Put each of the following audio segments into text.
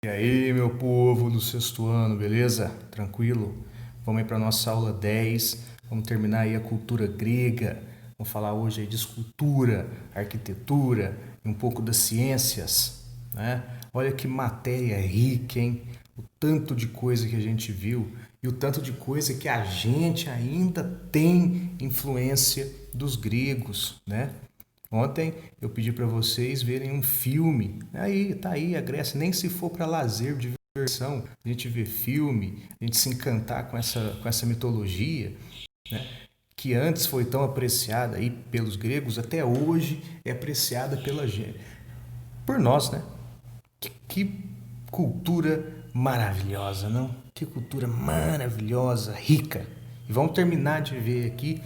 E aí, meu povo do sexto ano, beleza? Tranquilo? Vamos aí para nossa aula 10. Vamos terminar aí a cultura grega. Vamos falar hoje aí de escultura, arquitetura e um pouco das ciências, né? Olha que matéria rica, hein? O tanto de coisa que a gente viu e o tanto de coisa que a gente ainda tem influência dos gregos, né? Ontem eu pedi para vocês verem um filme. Aí, tá aí a Grécia, nem se for para lazer, diversão, a gente ver filme, a gente se encantar com essa mitologia, né? Que antes foi tão apreciada aí pelos gregos, até hoje é apreciada pela gente, por nós, né? Que cultura maravilhosa, não? Que cultura maravilhosa, rica. E vamos terminar de ver aqui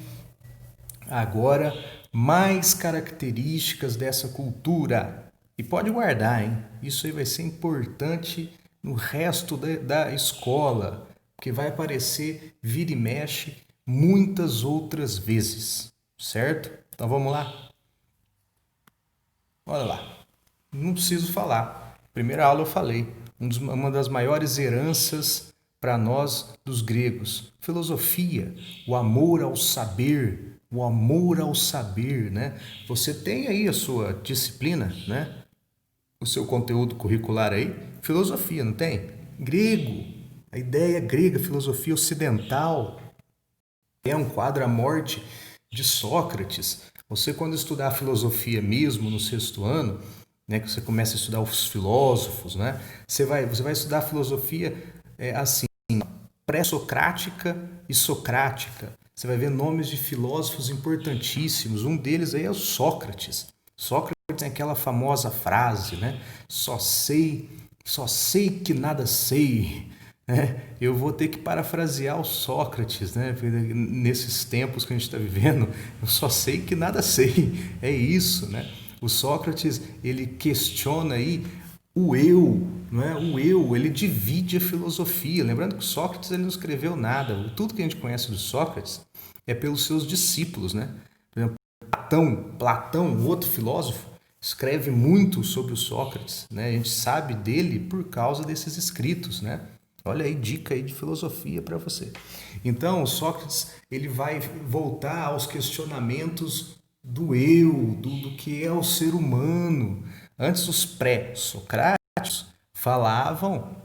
agora, mais características dessa cultura. E pode guardar, hein? Isso aí vai ser importante no resto da escola, porque vai aparecer, vira e mexe, muitas outras vezes, certo? Então vamos lá? Olha lá, não preciso falar. Primeira aula eu falei, uma das maiores heranças para nós dos gregos. Filosofia, o amor ao saber, o amor ao saber, né? Você tem aí a sua disciplina, né? O seu conteúdo curricular aí, filosofia, não tem? Grego, a ideia grega, filosofia ocidental, é um quadro A Morte de Sócrates. Você, quando estudar filosofia mesmo no sexto ano, né, que você começa a estudar os filósofos, né, você vai estudar filosofia assim, pré-socrática e socrática. Você vai ver nomes de filósofos importantíssimos. Um deles aí é o Sócrates. Sócrates tem aquela famosa frase, né? Só sei que nada sei. Eu vou ter que parafrasear o Sócrates, né? Nesses tempos que a gente está vivendo, eu só sei que nada sei. É isso, né? O Sócrates, ele questiona aí o eu, não é? O eu, ele divide a filosofia. Lembrando que Sócrates ele não escreveu nada. Tudo que a gente conhece do Sócrates é pelos seus discípulos, né? Por exemplo, Platão, outro filósofo, escreve muito sobre o Sócrates, né? A gente sabe dele por causa desses escritos, né? Olha aí, dica aí de filosofia para você. Então, o Sócrates ele vai voltar aos questionamentos do eu, do que é o ser humano. Antes, os pré-socráticos falavam,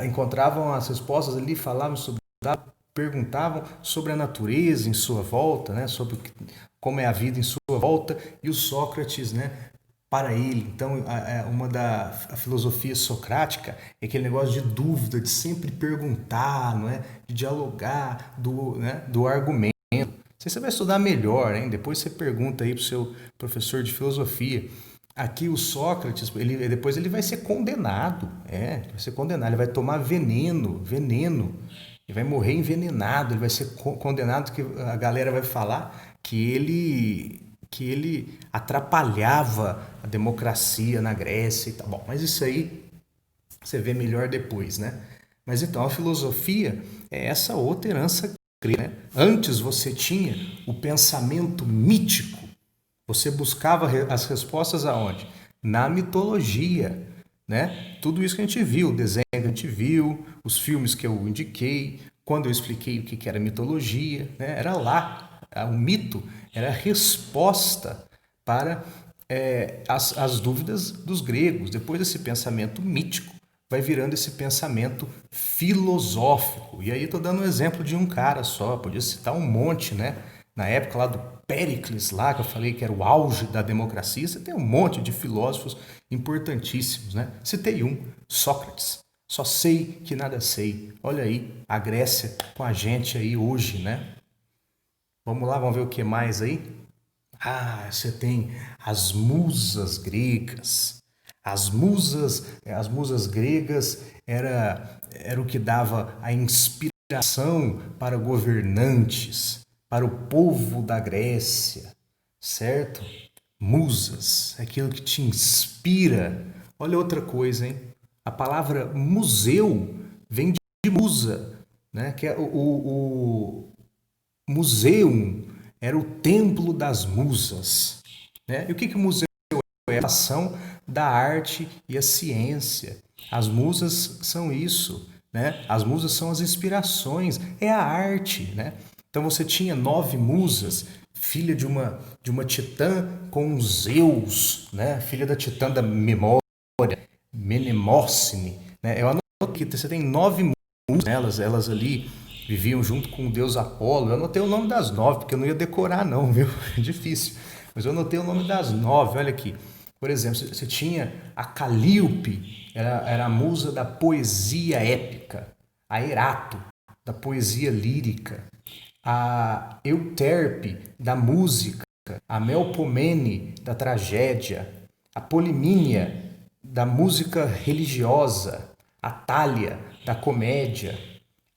encontravam as respostas ali, falavam sobre, perguntavam sobre a natureza em sua volta, né? Sobre como é a vida em sua volta, e o Sócrates, né? Para ele. Então, uma da a filosofia socrática é aquele negócio de dúvida, de sempre perguntar, não é? De dialogar, do argumento. Você vai estudar melhor, hein? Depois você pergunta aí para o seu professor de filosofia. Aqui o Sócrates, depois ele vai ser condenado, vai ser condenado, ele vai tomar veneno, ele vai morrer envenenado, ele vai ser condenado, que a galera vai falar que ele atrapalhava a democracia na Grécia e tal. Bom, mas isso aí você vê melhor depois, né? Mas então a filosofia é essa outra herança grega, né? Antes você tinha o pensamento mítico. Você buscava as respostas aonde? Na mitologia, né? Tudo isso que a gente viu, o desenho que a gente viu, os filmes que eu indiquei, quando eu expliquei o que era mitologia, né? Era lá. O mito era a resposta para as dúvidas dos gregos. Depois desse pensamento mítico, vai virando esse pensamento filosófico. E aí estou dando um exemplo de um cara só, podia citar um monte, né? Na época lá do Péricles, lá que eu falei que era o auge da democracia, você tem um monte de filósofos importantíssimos, né? Citei um, Sócrates. Só sei que nada sei. Olha aí, a Grécia com a gente aí hoje, né? Vamos lá, vamos ver o que mais aí? Você tem as musas gregas. As musas gregas era o que dava a inspiração para governantes, para o povo da Grécia, certo? Musas, aquilo que te inspira. Olha outra coisa, hein? A palavra museu vem de musa, né? Que é o Museum era o templo das musas, né? E o que o museu é? A ação da arte e a ciência. As musas são isso, né? As musas são as inspirações, é a arte, né? Então você tinha 9 musas, filha de uma titã com Zeus, né? Filha da titã da memória, Menemócine, né? Eu anotei que você tem 9 musas, né? Elas ali viviam junto com o deus Apolo. Eu anotei o nome das 9 porque eu não ia decorar não, viu? É difícil. Mas eu anotei o nome das 9. Olha aqui. Por exemplo, você tinha a Calíope, era a musa da poesia épica, a Erato, da poesia lírica, a Euterpe, da música, a Melpomene, da tragédia, a Polimínia, da música religiosa, a Thália, da comédia,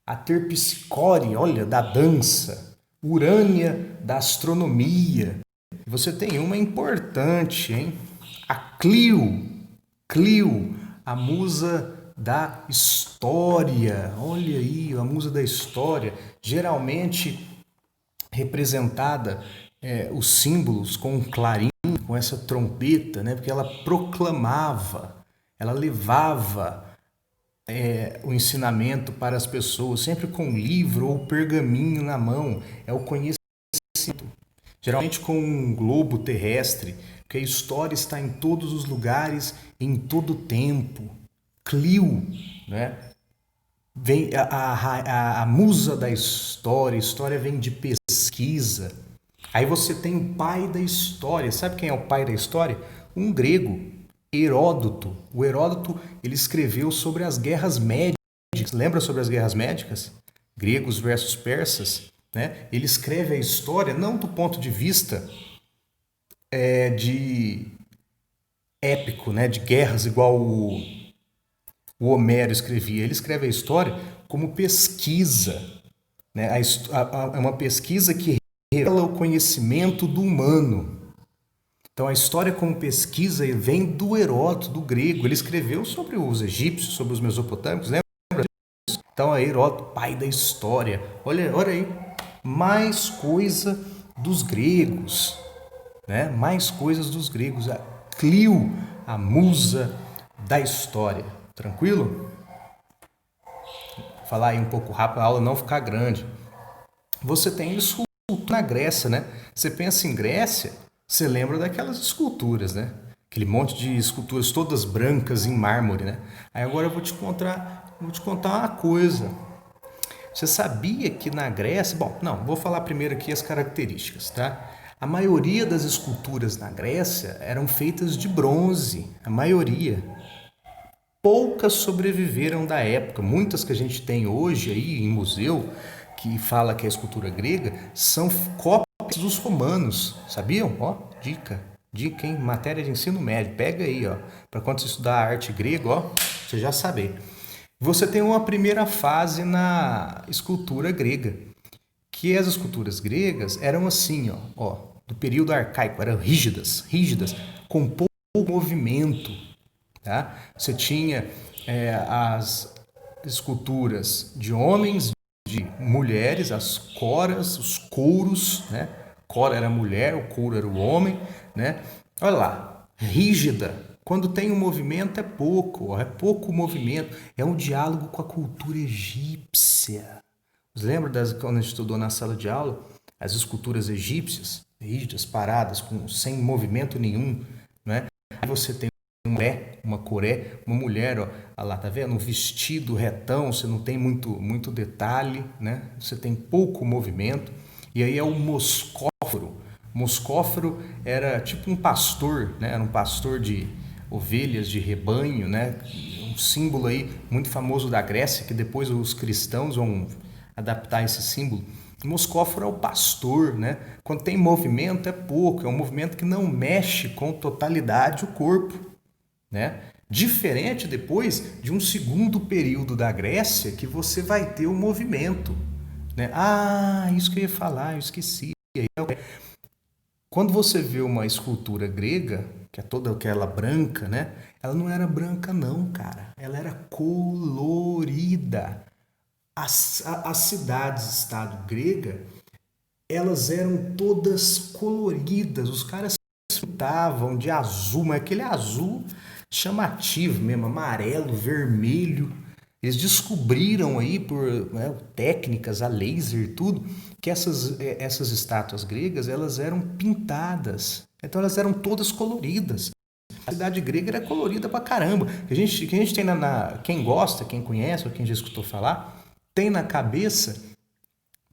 a Terpsicore, olha, da dança, Urânia, da astronomia. E você tem uma importante, hein? A Clio, a musa da história. Olha aí, a musa da história, geralmente representada os símbolos com um clarim, com essa trompeta, né? Porque ela proclamava, ela levava o ensinamento para as pessoas, sempre com um livro ou pergaminho na mão. É o conhecimento, geralmente com um globo terrestre, porque a história está em todos os lugares, em todo o tempo. Clio, né? Vem a musa da história, a história vem de pesquisa. Aí você tem o pai da história. Sabe quem é o pai da história? Um grego, Heródoto. O Heródoto, ele escreveu sobre as guerras médicas. Lembra sobre as guerras médicas? Gregos versus persas, né? Ele escreve a história não do ponto de vista de épico, né? De guerras igual o Homero escrevia. Ele escreve a história como pesquisa, né? É uma pesquisa que revela o conhecimento do humano. Então a história como pesquisa vem do Heródoto, do grego. Ele escreveu sobre os egípcios, sobre os mesopotâmicos, lembra disso? Então é Heródoto, pai da história. Olha aí, mais coisa dos gregos, né? Mais coisas dos gregos. A Clio, a musa da história. Tranquilo? Vou falar aí um pouco rápido, a aula não ficar grande. Você tem escultura na Grécia, né? Você pensa em Grécia, você lembra daquelas esculturas, né? Aquele monte de esculturas todas brancas em mármore, né? Aí agora eu vou te contar uma coisa. Você sabia que na Grécia... Bom, não, vou falar primeiro aqui as características, tá? A maioria das esculturas na Grécia eram feitas de bronze, a maioria. Poucas sobreviveram da época. Muitas que a gente tem hoje aí em museu, que fala que é escultura grega, são cópias dos romanos. Sabiam? Ó, dica, hein? Matéria de ensino médio. Pega aí, ó, para quando você estudar arte grega, ó, você já saber. Você tem uma primeira fase na escultura grega, que as esculturas gregas eram assim, ó, do período arcaico, eram rígidas, com pouco movimento, tá? Você tinha as esculturas de homens, de mulheres, as coras, os couros, né? Cora era a mulher, o couro era o homem, né? Olha lá, rígida. Quando tem um movimento é pouco movimento. É um diálogo com a cultura egípcia. Você lembra quando a gente estudou na sala de aula? As esculturas egípcias, rígidas, paradas, sem movimento nenhum, né? Aí você tem uma coré, uma mulher, ó lá, tá vendo? Um vestido retão, você não tem muito detalhe, né? Você tem pouco movimento. E aí é o moscóforo. Moscóforo era tipo um pastor, né? Era um pastor de ovelhas, de rebanho, né? Um símbolo aí muito famoso da Grécia, que depois os cristãos vão adaptar esse símbolo. O moscóforo é o pastor, né? Quando tem movimento é pouco, é um movimento que não mexe com totalidade o corpo, né? Diferente depois de um segundo período da Grécia que você vai ter o movimento, né? Ah, isso que eu ia falar, eu esqueci. Quando você vê uma escultura grega, que é toda aquela branca, né? Ela não era branca não, cara. Ela era colorida. As cidades-estado grega, elas eram todas coloridas. Os caras pintavam de azul, mas aquele azul chamativo mesmo, amarelo, vermelho. Eles descobriram aí por, né, técnicas a laser e tudo, que essas estátuas gregas, elas eram pintadas. Então elas eram todas coloridas. A cidade grega era colorida pra caramba. Que a gente tem quem gosta, quem conhece, ou quem já escutou falar, tem na cabeça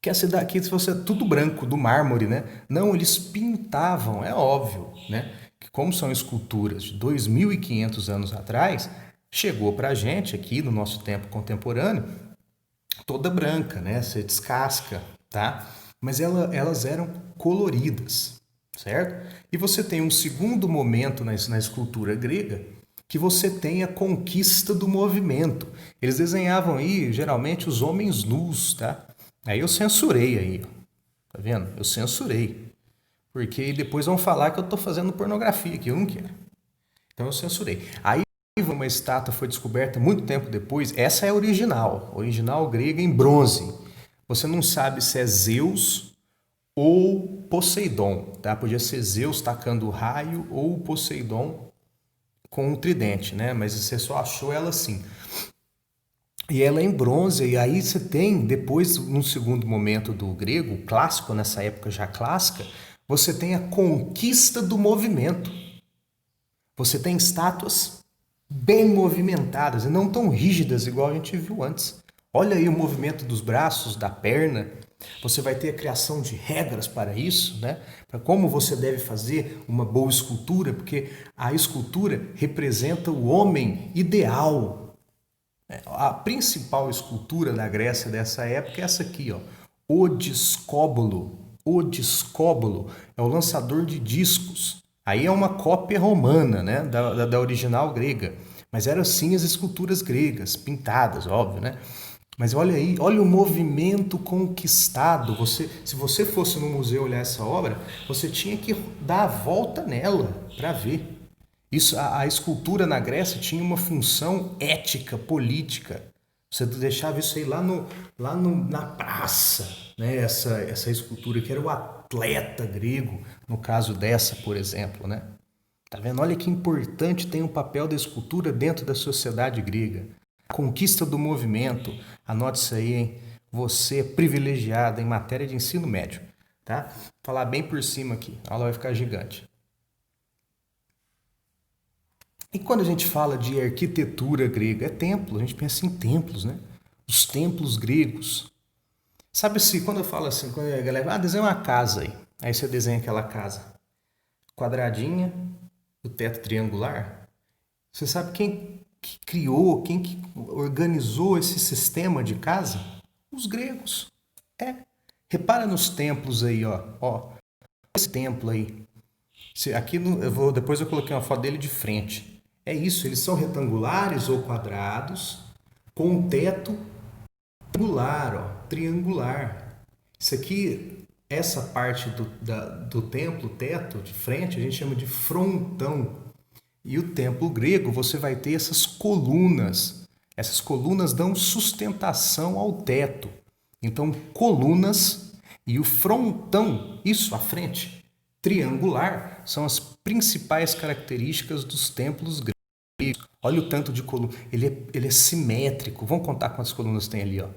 que a cidade, que se fosse tudo branco, do mármore, né? Não, eles pintavam, é óbvio, né? Que como são esculturas de 2.500 anos atrás, chegou pra gente aqui no nosso tempo contemporâneo toda branca, né? Você descasca, tá? Mas elas eram coloridas, certo? E você tem um segundo momento na escultura grega que você tem a conquista do movimento. Eles desenhavam aí, geralmente, os homens nus, tá? Aí eu censurei aí, ó. Tá vendo? Eu censurei. Porque depois vão falar que eu tô fazendo pornografia, que eu não quero. Então eu censurei. Aí uma estátua foi descoberta muito tempo depois. Essa é a original grega em bronze. Você não sabe se é Zeus ou Poseidon, tá? Podia ser Zeus tacando raio ou Poseidon com um tridente, né? Mas você só achou ela assim. E ela é em bronze, e aí você tem, depois, num segundo momento do grego, clássico, nessa época já clássica, você tem a conquista do movimento. Você tem estátuas bem movimentadas e não tão rígidas igual a gente viu antes. Olha aí o movimento dos braços, da perna. Você vai ter a criação de regras para isso, né? Para como você deve fazer uma boa escultura, porque a escultura representa o homem ideal. A principal escultura da Grécia dessa época é essa aqui, ó, o Discóbolo. O Discóbolo é o lançador de discos. Aí é uma cópia romana, né, da original grega. Mas eram sim as esculturas gregas, pintadas, óbvio, né? Mas olha aí, olha o movimento conquistado. Se você fosse no museu olhar essa obra, você tinha que dar a volta nela para ver. Isso, a escultura na Grécia tinha uma função ética, política. Você deixava isso aí na praça, né? Essa escultura que era o atleta grego, no caso dessa, por exemplo, né? Tá vendo? Olha que importante tem o papel da escultura dentro da sociedade grega. A conquista do movimento. Anote isso aí, hein? Você é privilegiado em matéria de ensino médio, tá? Vou falar bem por cima aqui, a aula vai ficar gigante. E quando a gente fala de arquitetura grega, é templo, a gente pensa em templos, né? Os templos gregos. Sabe se quando eu falo assim, quando a galera, desenha uma casa aí você desenha aquela casa quadradinha, o teto triangular. Você sabe quem que criou, quem que organizou esse sistema de casa? Os gregos. É. Repara nos templos aí, ó. Esse templo aí. Aqui depois eu coloquei uma foto dele de frente. É isso, eles são retangulares ou quadrados, com um teto triangular, ó, triangular. Isso aqui, essa parte do templo, teto de frente, a gente chama de frontão. E o templo grego, você vai ter essas colunas. Essas colunas dão sustentação ao teto. Então, colunas e o frontão, isso à frente, triangular, são as principais características dos templos gregos. Olha o tanto de coluna. Ele é simétrico. Vamos contar quantas colunas tem ali, ó.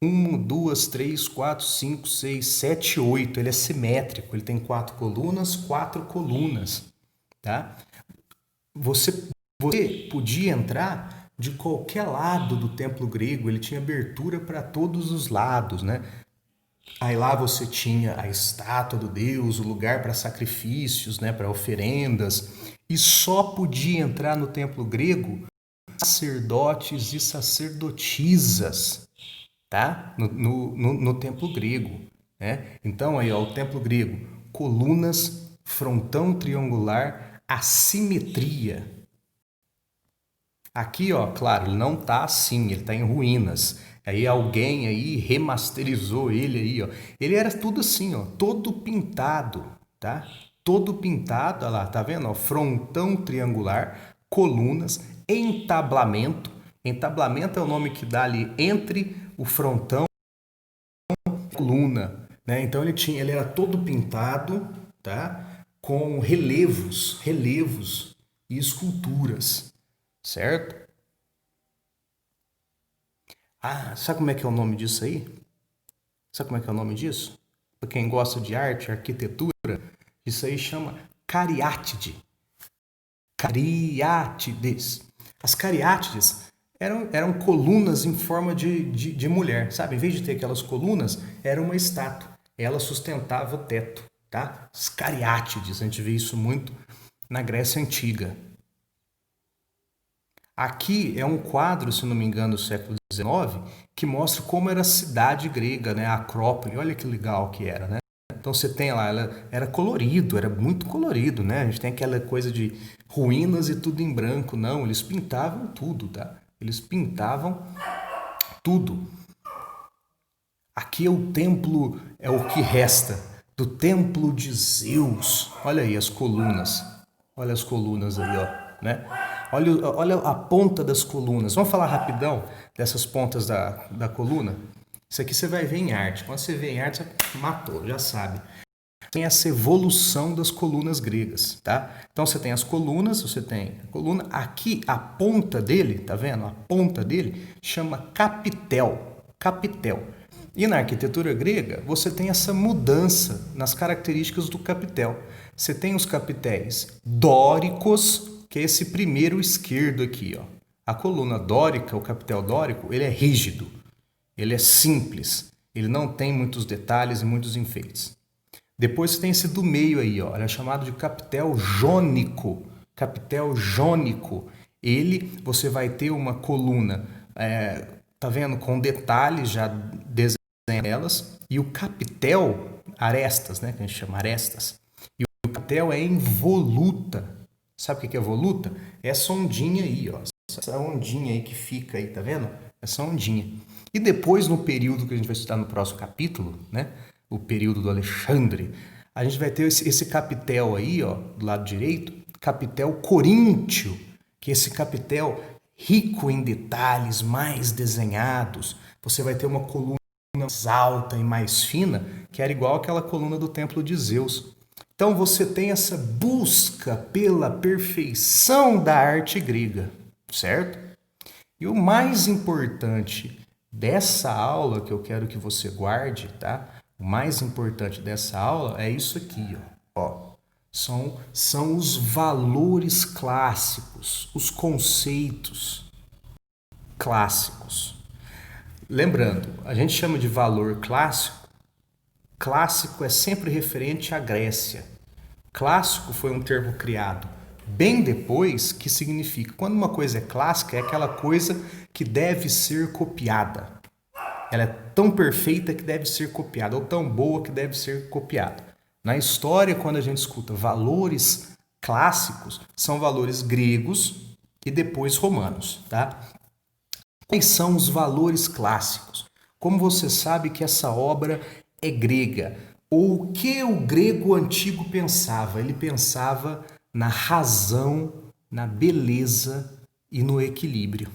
1, 2, 3, 4, 5, 6, 7, 8. Ele é simétrico. Ele tem 4 colunas, 4 colunas. Tá? Você podia entrar de qualquer lado do templo grego. Ele tinha abertura para todos os lados, né? Aí lá você tinha a estátua do deus, o lugar para sacrifícios, né, para oferendas, e só podia entrar no templo grego sacerdotes e sacerdotisas, tá? No templo grego, né? Então aí, ó, o templo grego, colunas, frontão triangular, assimetria. Aqui, ó, claro, ele não tá assim, ele tá em ruínas. Aí alguém aí remasterizou ele aí, ó. Ele era tudo assim, ó, todo pintado, tá? Todo pintado, olha lá, tá vendo? Ó, frontão triangular, colunas, entablamento. Entablamento é o nome que dá ali entre o frontão e a coluna, né? Então ele era todo pintado, tá? Com relevos e esculturas. certo? Ah, sabe como é que é o nome disso aí? Sabe como é que é o nome disso? Para quem gosta de arte, arquitetura, isso aí chama cariátide. Cariátides. As cariátides eram colunas em forma de mulher, sabe? Em vez de ter aquelas colunas, era uma estátua. Ela sustentava o teto, tá? As cariátides, a gente vê isso muito na Grécia Antiga. Aqui é um quadro, se não me engano, do século XIX, que mostra como era a cidade grega, né? A Acrópole. Olha que legal que era, né? Então você tem lá, ela era colorido, era muito colorido, né? A gente tem aquela coisa de ruínas e tudo em branco. Não, eles pintavam tudo, tá? Eles pintavam tudo. Aqui é o templo, é o que resta do templo de Zeus. Olha aí as colunas. Olha as colunas aí, ó, né? Olha a ponta das colunas. Vamos falar rapidão dessas pontas da coluna? Isso aqui você vai ver em arte. Quando você vê em arte, você matou, já sabe. Tem essa evolução das colunas gregas, tá? Então você tem as colunas, você tem a coluna. Aqui, a ponta dele, tá vendo? A ponta dele chama capitel. Capitel. E na arquitetura grega, você tem essa mudança nas características do capitel. Você tem os capitéis dóricos, que é esse primeiro esquerdo aqui, ó. A coluna dórica, o capitel dórico, ele é rígido, ele é simples, ele não tem muitos detalhes e muitos enfeites. Depois você tem esse do meio aí, ó, ele é chamado de capitel jônico. Capitel jônico. Ele, você vai ter uma coluna, tá vendo, com detalhes já desenhadas, e o capitel, arestas, né, que a gente chama arestas. E o capitel é em voluta. Sabe o que é voluta? É essa ondinha aí, ó. Essa ondinha aí que fica aí, tá vendo? Essa ondinha. E depois, no período que a gente vai estudar no próximo capítulo, né? O período do Alexandre, a gente vai ter esse capitel aí, ó, do lado direito, capitel coríntio, que é esse capitel rico em detalhes, mais desenhados. Você vai ter uma coluna mais alta e mais fina, que era igual àquela coluna do templo de Zeus. Então você tem essa busca pela perfeição da arte grega, certo? E o mais importante dessa aula que eu quero que você guarde, tá? O mais importante dessa aula é isso aqui, ó. São os valores clássicos, os conceitos clássicos. Lembrando, a gente chama de valor clássico. Clássico é sempre referente à Grécia. Clássico foi um termo criado bem depois, que significa, quando uma coisa é clássica, é aquela coisa que deve ser copiada. Ela é tão perfeita que deve ser copiada, ou tão boa que deve ser copiada. Na história, quando a gente escuta valores clássicos, são valores gregos e depois romanos, tá? Quais são os valores clássicos? Como você sabe que essa obra é grega? Ou o que o grego antigo pensava? Ele pensava na razão, na beleza e no equilíbrio.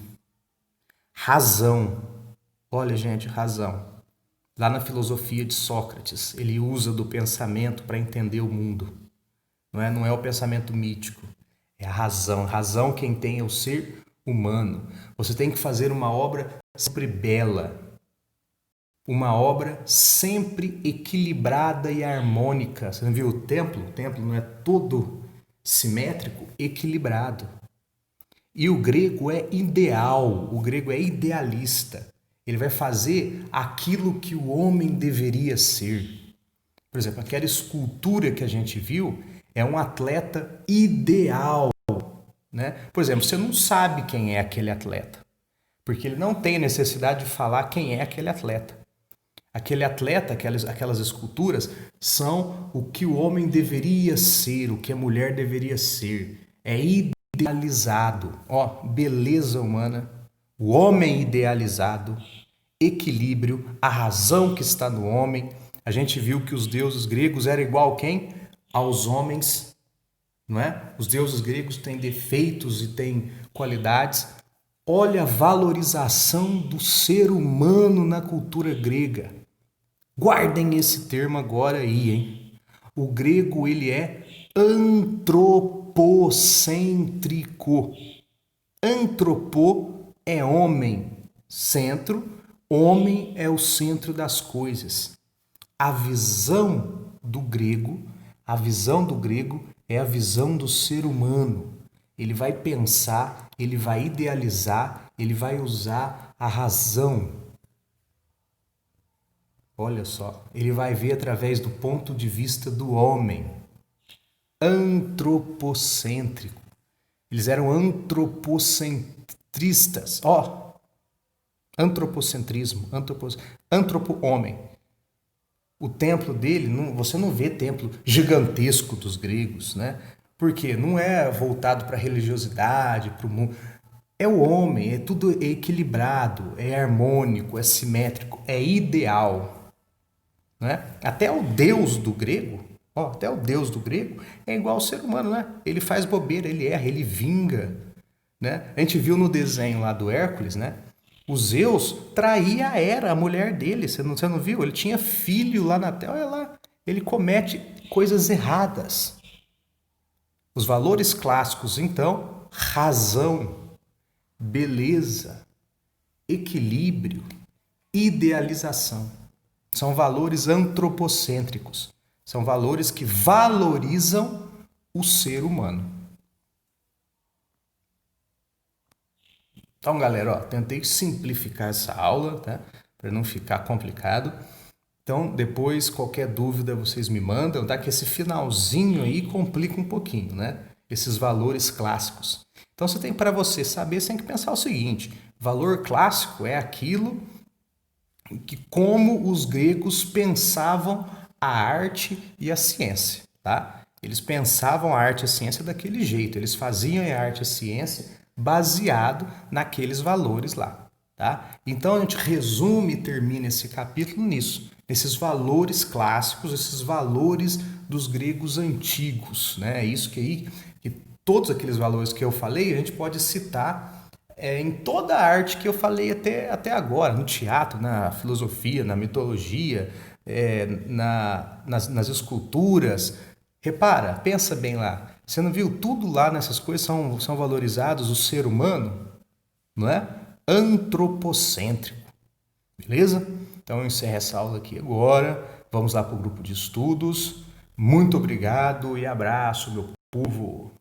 Razão. Olha, gente, razão. Lá na filosofia de Sócrates, ele usa do pensamento para entender o mundo. Não é o pensamento mítico, é a razão. Razão quem tem é o ser humano. Você tem que fazer uma obra sempre bela, uma obra sempre equilibrada e harmônica. Você não viu o templo? O templo não é todo simétrico, equilibrado. E o grego é ideal, o grego é idealista. Ele vai fazer aquilo que o homem deveria ser. Por exemplo, aquela escultura que a gente viu é um atleta ideal, né? Por exemplo, você não sabe quem é aquele atleta, porque ele não tem necessidade de falar quem é aquele atleta. Aquele atleta, aquelas esculturas, são o que o homem deveria ser, o que a mulher deveria ser. É idealizado. Ó, beleza humana, o homem idealizado, equilíbrio, a razão que está no homem. A gente viu que os deuses gregos eram igual a quem? Aos homens, não é? Os deuses gregos têm defeitos e têm qualidades. Olha a valorização do ser humano na cultura grega. Guardem esse termo agora aí, hein? O grego, ele é antropocêntrico. Antropo é homem, centro, homem é o centro das coisas. A visão do grego é a visão do ser humano. Ele vai pensar, ele vai idealizar, ele vai usar a razão. Olha só, ele vai ver através do ponto de vista do homem. Antropocêntrico. Eles eram antropocentristas. Ó, antropocentrismo, antropo-homem. O templo dele, você não vê templo gigantesco dos gregos, né? Porque não é voltado para a religiosidade, para o mundo. É o homem, é tudo equilibrado, é harmônico, é simétrico, é ideal, né? Até o deus do grego, ó, até o deus do grego é igual ao ser humano, né? Ele faz bobeira, ele erra, ele vinga, né? A gente viu no desenho lá do Hércules, né? O Zeus traía a Hera, a mulher dele, você não viu? Ele tinha filho lá na Terra, olha lá, ele comete coisas erradas. Os valores clássicos, então, razão, beleza, equilíbrio, idealização. São valores antropocêntricos. São valores que valorizam o ser humano. Então, galera, ó, tentei simplificar essa aula, tá? Para não ficar complicado. Então, depois, qualquer dúvida, vocês me mandam, tá? Que esse finalzinho aí complica um pouquinho, né? Esses valores clássicos. Então, você tem para você saber, você tem que pensar o seguinte: valor clássico é aquilo que como os gregos pensavam a arte e a ciência, tá? Eles pensavam a arte e a ciência daquele jeito, eles faziam a arte e a ciência baseado naqueles valores lá, tá? Então a gente resume e termina esse capítulo nisso, nesses valores clássicos, esses valores dos gregos antigos, né? É isso que todos aqueles valores que eu falei, a gente pode citar em toda a arte que eu falei até agora, no teatro, na filosofia, na mitologia, nas esculturas. Repara, pensa bem lá. Você não viu? Tudo lá nessas coisas são valorizados o ser humano, não é? Antropocêntrico. Beleza? Então eu encerro essa aula aqui agora. Vamos lá para o grupo de estudos. Muito obrigado e abraço, meu povo.